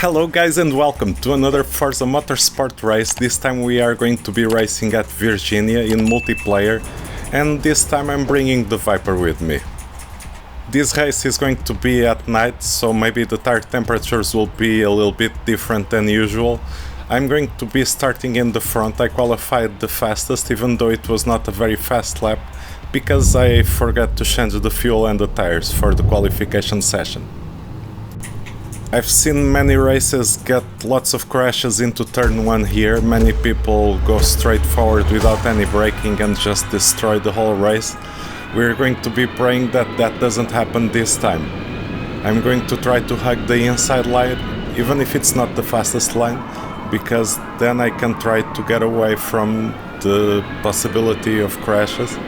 Hello guys and welcome to another Forza Motorsport race. This time we are going to be racing at Virginia in multiplayer, and this time I'm bringing the Viper with me. This race is going to be at night, so maybe the tire temperatures will be a little bit different than usual. I'm going to be starting in the front. I qualified the fastest, even though it was not a very fast lap, because I forgot to change the fuel and the tires for the qualification session. I've seen many races get lots of crashes into turn 1 here. Many people go straight forward without any braking and just destroy the whole race. We're going to be praying that that doesn't happen this time. I'm going to try to hug the inside line, even if it's not the fastest line, because then I can try to get away from the possibility of crashes.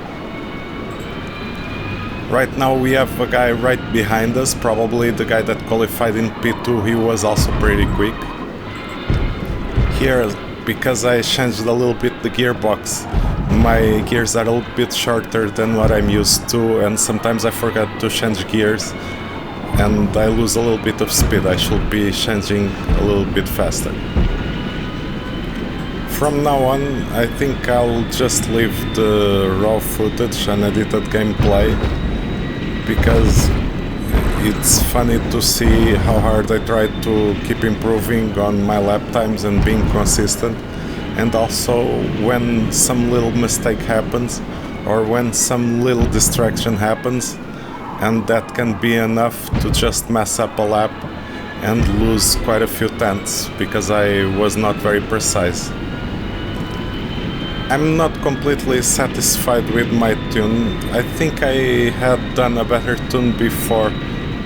Right now we have a guy right behind us, probably the guy that qualified in P2. He was also pretty quick. Here, because I changed a little bit the gearbox, my gears are a little bit shorter than what I'm used to, and sometimes I forget to change gears and I lose a little bit of speed. I should be changing a little bit faster. From now on, I think I'll just leave the raw footage and edited gameplay, because it's funny to see how hard I try to keep improving on my lap times and being consistent, and also when some little mistake happens or when some little distraction happens, and that can be enough to just mess up a lap and lose quite a few tenths because I was not very precise. I'm not completely satisfied with my tune. I think I had done a better tune before,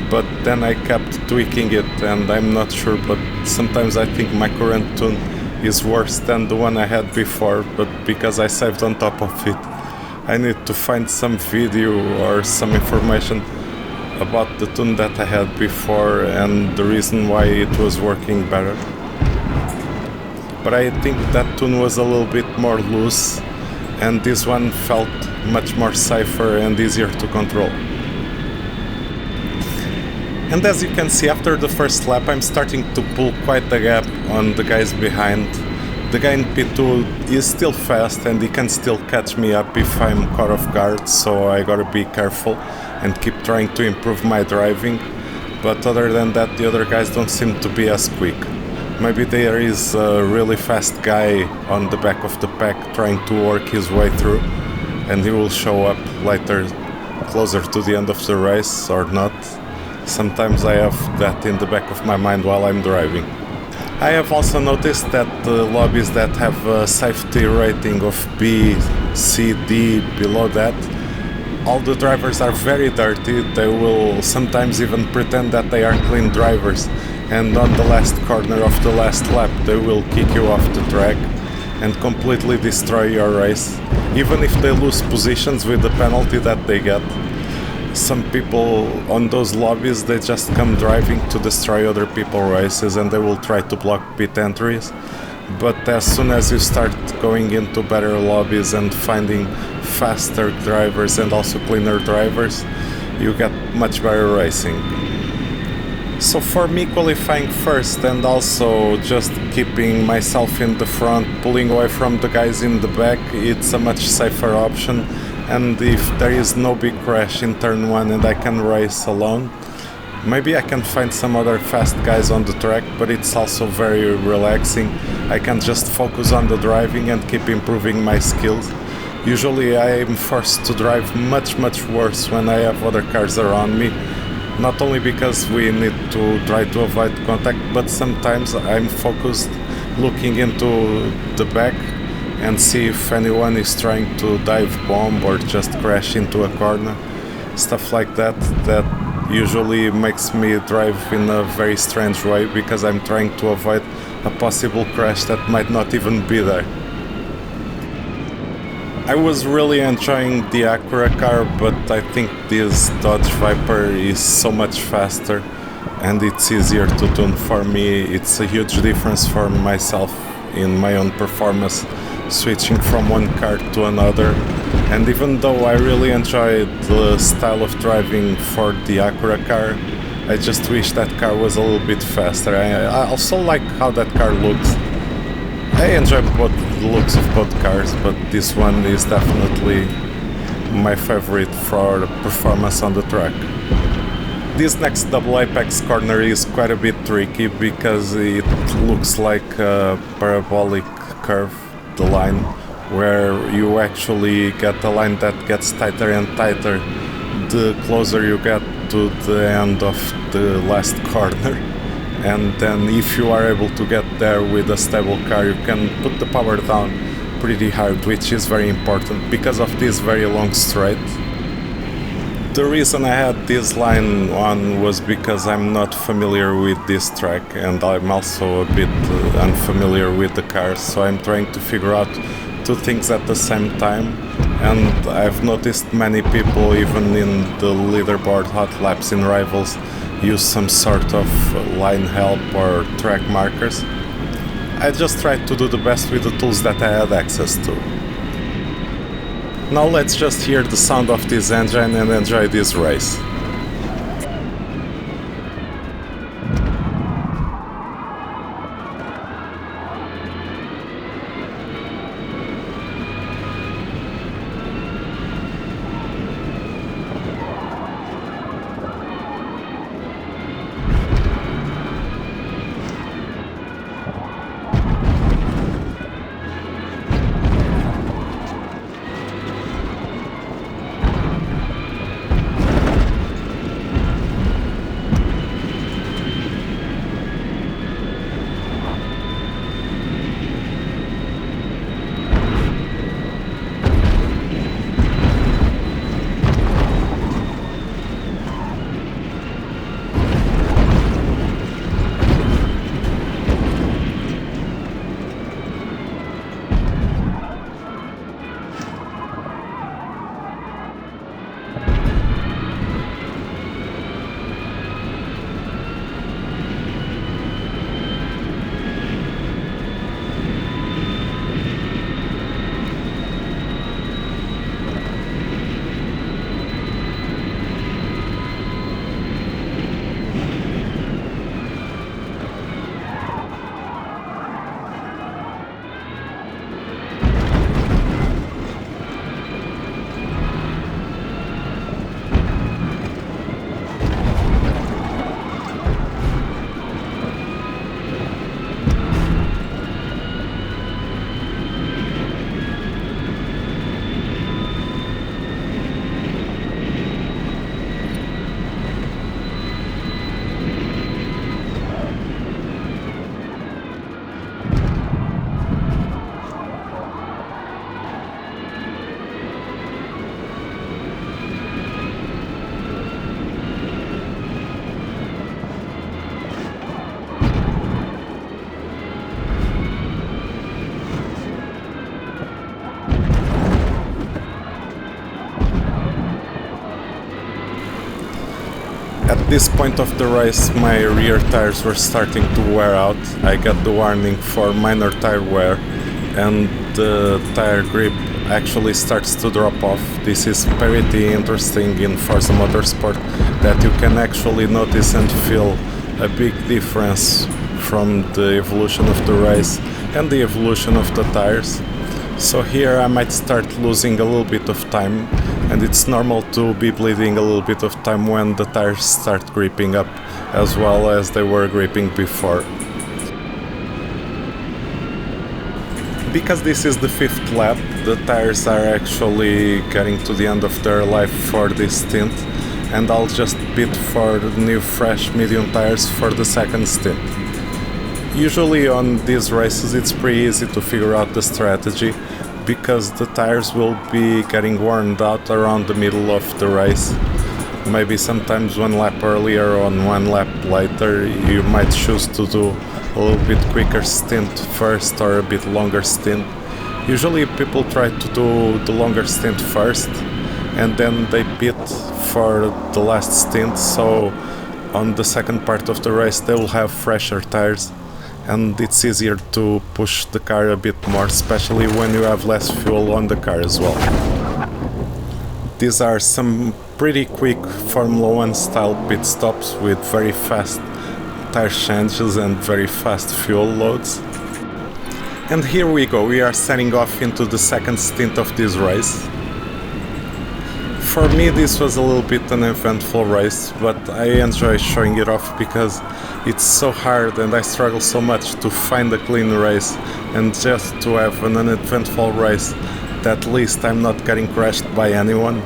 but then I kept tweaking it and I'm not sure, but sometimes I think my current tune is worse than the one I had before, but because I saved on top of it, I need to find some video or some information about the tune that I had before and the reason why it was working better. But I think that tune was a little bit more loose, and this one felt much more safer and easier to control. And as you can see, after the first lap I'm starting to pull quite a gap on the guys behind. The guy in P2 is still fast and he can still catch me up if I'm caught off guard, so I gotta be careful and keep trying to improve my driving. But other than that, the other guys don't seem to be as quick. Maybe there is a really fast guy on the back of the pack trying to work his way through, and he will show up later, closer to the end of the race or not. Sometimes I have that in the back of my mind while I'm driving. I have also noticed that the lobbies that have a safety rating of B, C, D, below that, all the drivers are very dirty. They will sometimes even pretend that they are clean drivers, and on the last corner of the last lap they will kick you off the track and completely destroy your race, even if they lose positions with the penalty that they get. Some people on those lobbies, they just come driving to destroy other people's races and they will try to block pit entries. But as soon as you start going into better lobbies and finding faster drivers and also cleaner drivers, you get much better racing. So for me, qualifying first and also just keeping myself in the front, pulling away from the guys in the back, it's a much safer option. And if there is no big crash in turn 1 and I can race alone, maybe I can find some other fast guys on the track, but it's also very relaxing. I can just focus on the driving and keep improving my skills. Usually I am forced to drive much worse when I have other cars around me. Not only because we need to try to avoid contact, but sometimes I'm focused looking into the back and see if anyone is trying to dive bomb or just crash into a corner. Stuff like that usually makes me drive in a very strange way, because I'm trying to avoid a possible crash that might not even be there. I was really enjoying the Acura car, but I think this Dodge Viper is so much faster and it's easier to tune for me. It's a huge difference for myself in my own performance, switching from one car to another. And even though I really enjoyed the style of driving for the Acura car, I just wish that car was a little bit faster. I also like how that car looks. I enjoy both the looks of both cars, but this one is definitely my favorite for the performance on the track. This next double apex corner is quite a bit tricky because it looks like a parabolic curve, the line, where you actually get a line that gets tighter and tighter the closer you get to the end of the last corner. And then if you are able to get there with a stable car, you can put the power down pretty hard, which is very important because of this very long straight. The reason I had this line on was because I'm not familiar with this track, and I'm also a bit unfamiliar with the cars, so I'm trying to figure out two things at the same time. And I've noticed many people, even in the leaderboard hot laps in Rivals, use some sort of line help or track markers. I just tried to do the best with the tools that I had access to. Now let's just hear the sound of this engine and enjoy this race. At this point of the race, my rear tires were starting to wear out. I got the warning for minor tire wear, and the tire grip actually starts to drop off. This is pretty interesting in Forza Motorsport, that you can actually notice and feel a big difference from the evolution of the race and the evolution of the tires. So here I might start losing a little bit of time, and it's normal to be bleeding a little bit of time when the tires start gripping up as well as they were gripping before. Because this is the 5th lap, the tires are actually getting to the end of their life for this stint, and I'll just bid for the new fresh medium tires for the 2nd stint. Usually on these races it's pretty easy to figure out the strategy, because the tires will be getting worn out around the middle of the race. Maybe sometimes 1 lap earlier or 1 lap later you might choose to do a little bit quicker stint first or a bit longer stint. Usually people try to do the longer stint first and then they pit for the last stint, so on the second part of the race they will have fresher tires, and it's easier to push the car a bit more, especially when you have less fuel on the car as well. These are some pretty quick Formula 1 style pit stops with very fast tire changes and very fast fuel loads. And here we go, we are setting off into the second stint of this race. For me this was a little bit an eventful race, but I enjoy showing it off because it's so hard and I struggle so much to find a clean race, and just to have an uneventful race that at least I'm not getting crashed by anyone.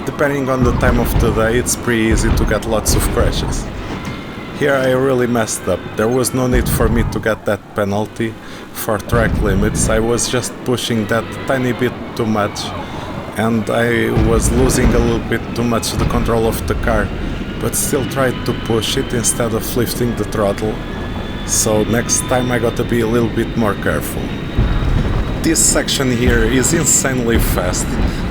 Depending on the time of the day, it's pretty easy to get lots of crashes. Here I really messed up. There was no need for me to get that penalty for track limits. I was just pushing that tiny bit too much, and I was losing a little bit too much the control of the car, but still tried to push it instead of lifting the throttle. So next time I got to be a little bit more careful. This section here is insanely fast.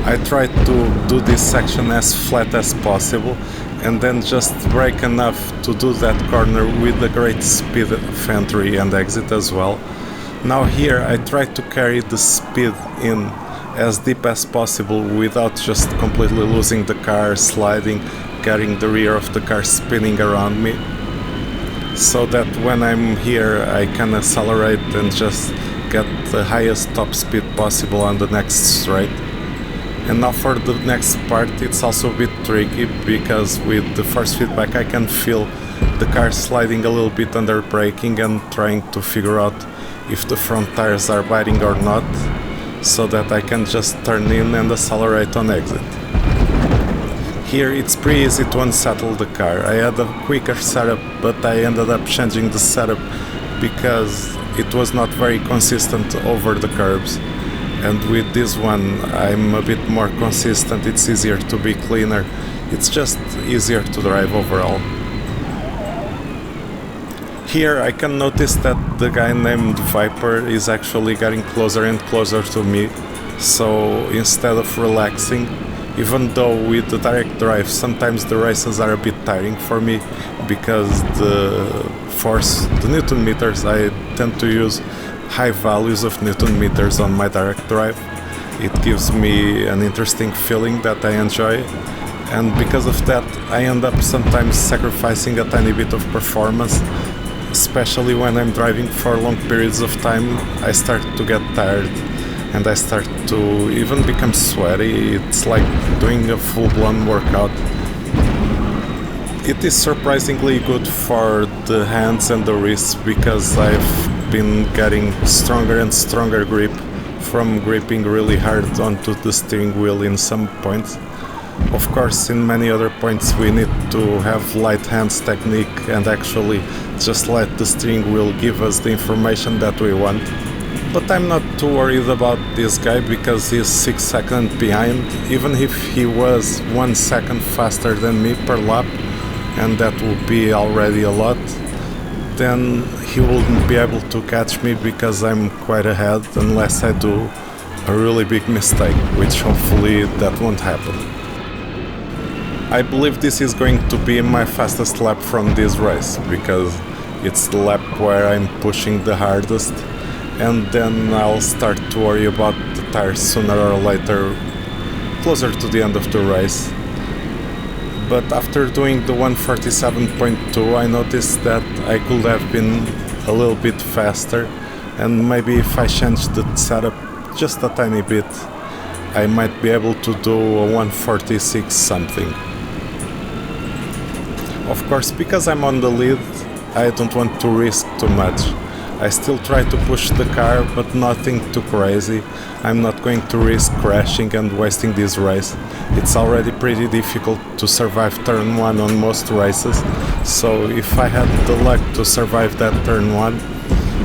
I tried to do this section as flat as possible and then just brake enough to do that corner with a great speed of entry and exit as well. Now here I tried to carry the speed in as deep as possible without just completely losing the car, sliding, getting the rear of the car spinning around me, so that when I'm here I can accelerate and just get the highest top speed possible on the next straight. And now for the next part, it's also a bit tricky because with the force feedback I can feel the car sliding a little bit under braking and trying to figure out if the front tires are biting or not, so that I can just turn in and accelerate on exit. Here it's pretty easy to unsettle the car. I had a quicker setup, but I ended up changing the setup because it was not very consistent over the curbs. And with this one I'm a bit more consistent, it's easier to be cleaner, it's just easier to drive overall. Here I can notice that the guy named Viper is actually getting closer and closer to me, so instead of relaxing, even though with the direct drive sometimes the races are a bit tiring for me because the Newton meters, I tend to use high values of Newton meters on my direct drive. It gives me an interesting feeling that I enjoy, and because of that I end up sometimes sacrificing a tiny bit of performance, especially when I'm driving for long periods of time. I start to get tired and I start to even become sweaty. It's like doing a full-blown workout. It is surprisingly good for the hands and the wrists because I've been getting stronger and stronger grip from gripping really hard onto the steering wheel in some points. Of course, in many other points we need to have light hands technique and actually just let the steering wheel give us the information that we want. But I'm not too worried about this guy because he's 6 seconds behind. Even if he was 1 second faster than me per lap, and that would be already a lot, then he wouldn't be able to catch me because I'm quite ahead unless I do a really big mistake, which hopefully that won't happen. I believe this is going to be my fastest lap from this race because it's the lap where I'm pushing the hardest, and then I'll start to worry about the tires sooner or later, closer to the end of the race. But after doing the 147.2 I noticed that I could have been a little bit faster, and maybe if I changed the setup just a tiny bit I might be able to do a 146 something. Of course, because I'm on the lead, I don't want to risk too much. I still try to push the car, but nothing too crazy. I'm not going to risk crashing and wasting this race. It's already pretty difficult to survive turn 1 on most races, so if I had the luck to survive that turn 1,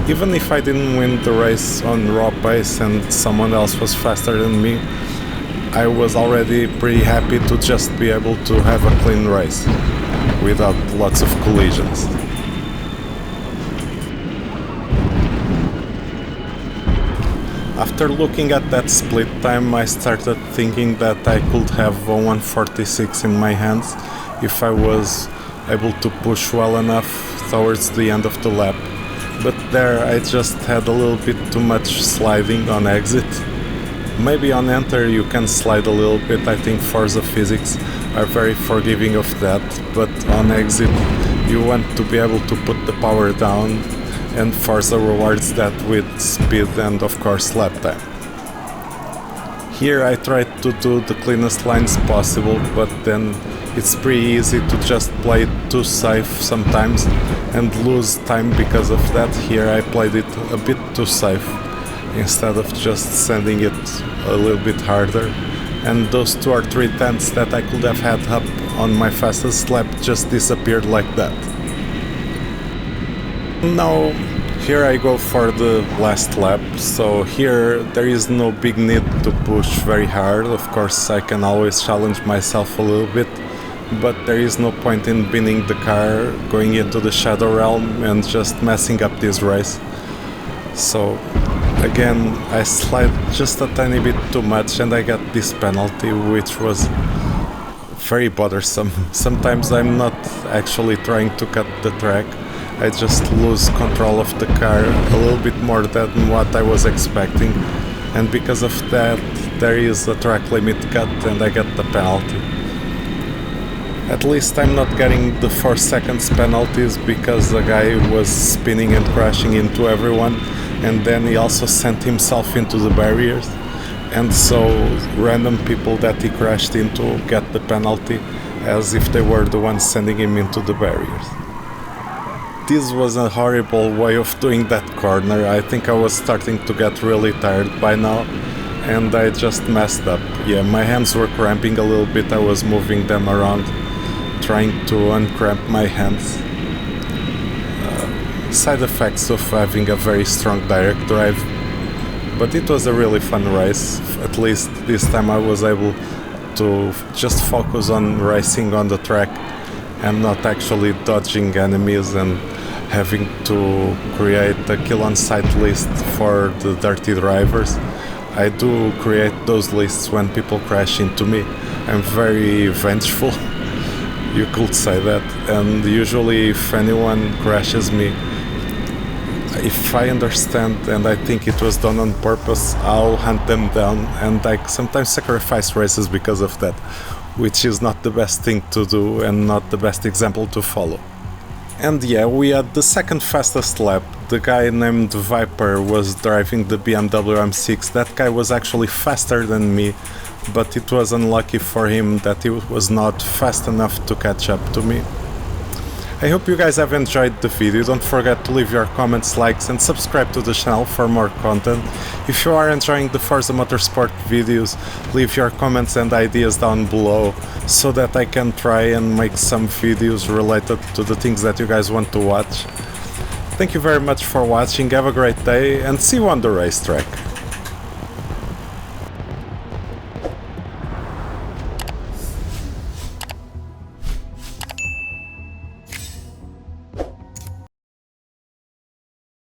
even if I didn't win the race on raw pace and someone else was faster than me, I was already pretty happy to just be able to have a clean race without lots of collisions. After looking at that split time, I started thinking that I could have a 146 in my hands if I was able to push well enough towards the end of the lap. But there I just had a little bit too much sliding on exit. Maybe on enter you can slide a little bit, I think Forza physics are very forgiving of that, but on exit you want to be able to put the power down, and Forza rewards that with speed and of course lap time. Here I tried to do the cleanest lines possible, but then it's pretty easy to just play it too safe sometimes and lose time because of that. Here I played it a bit too safe instead of just sending it a little bit harder, and those 2 or 3 tenths that I could have had up on my fastest lap just disappeared like that. Now here I go for the last lap, so here there is no big need to push very hard. Of course I can always challenge myself a little bit, but there is no point in binning the car, going into the Shadow Realm and just messing up this race. So again I slide just a tiny bit too much and I got this penalty, which was very bothersome. Sometimes I'm not actually trying to cut the track, I just lose control of the car a little bit more than what I was expecting, and because of that there is a track limit cut and I get the penalty. At least I'm not getting the 4 seconds penalties because the guy was spinning and crashing into everyone, and then he also sent himself into the barriers, and so random people that he crashed into get the penalty as if they were the ones sending him into the barriers. This was a horrible way of doing that corner. I think I was starting to get really tired by now, and I just messed up. Yeah, my hands were cramping a little bit, I was moving them around, trying to uncramp my hands. Side effects of having a very strong direct drive, but it was a really fun race. At least this time I was able to just focus on racing on the track and not actually dodging enemies and having to create a kill on sight list for the dirty drivers. I do create those lists when people crash into me. I'm very vengeful, you could say that, and usually if anyone crashes me, if I understand and I think it was done on purpose, I'll hunt them down, and I sometimes sacrifice races because of that, which is not the best thing to do and not the best example to follow. And yeah, we had the second fastest lap. The guy named Viper was driving the BMW M6. That guy was actually faster than me, but it was unlucky for him that he was not fast enough to catch up to me. I hope you guys have enjoyed the video. Don't forget to leave your comments, likes and subscribe to the channel for more content. If you are enjoying the Forza Motorsport videos, leave your comments and ideas down below so that I can try and make some videos related to the things that you guys want to watch. Thank you very much for watching, have a great day and see you on the racetrack.